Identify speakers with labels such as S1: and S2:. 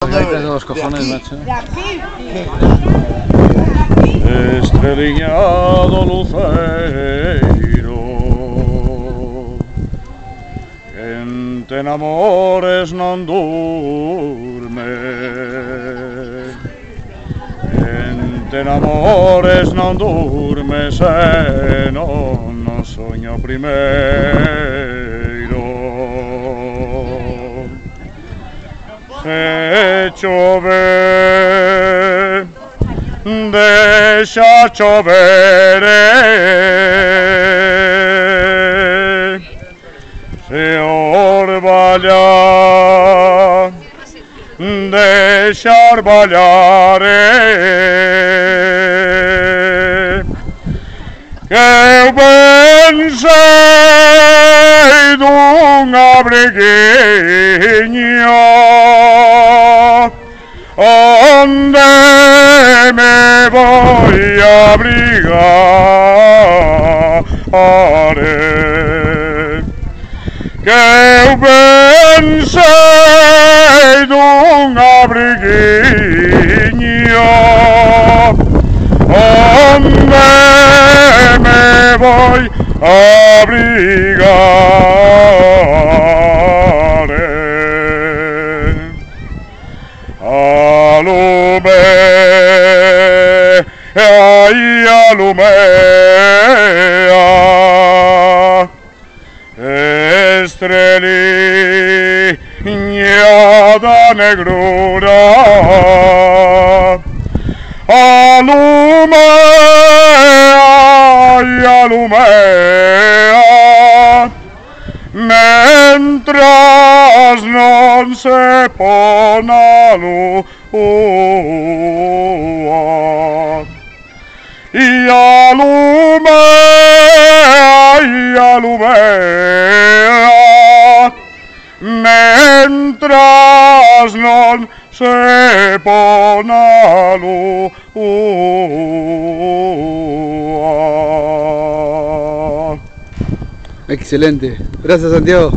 S1: Margaritas de los cojones, macho.
S2: Estrellado lucero, quen te enamores non durme, quen te enamores non durme se non no soño primeiro. Se chove, deixa chovere, se orballa, deixa orballare, que eu pensei dun abriguinho onde me voy a abrigar, que eu pensei dun abriguinho onde me voy a abrigar. Alume, ay alumea, estrella da negrura, alumea, ay alumea, mentras non se pon a luz. Y alumea, mentras non se pon a luz.
S1: Excelente. Gracias, Santiago.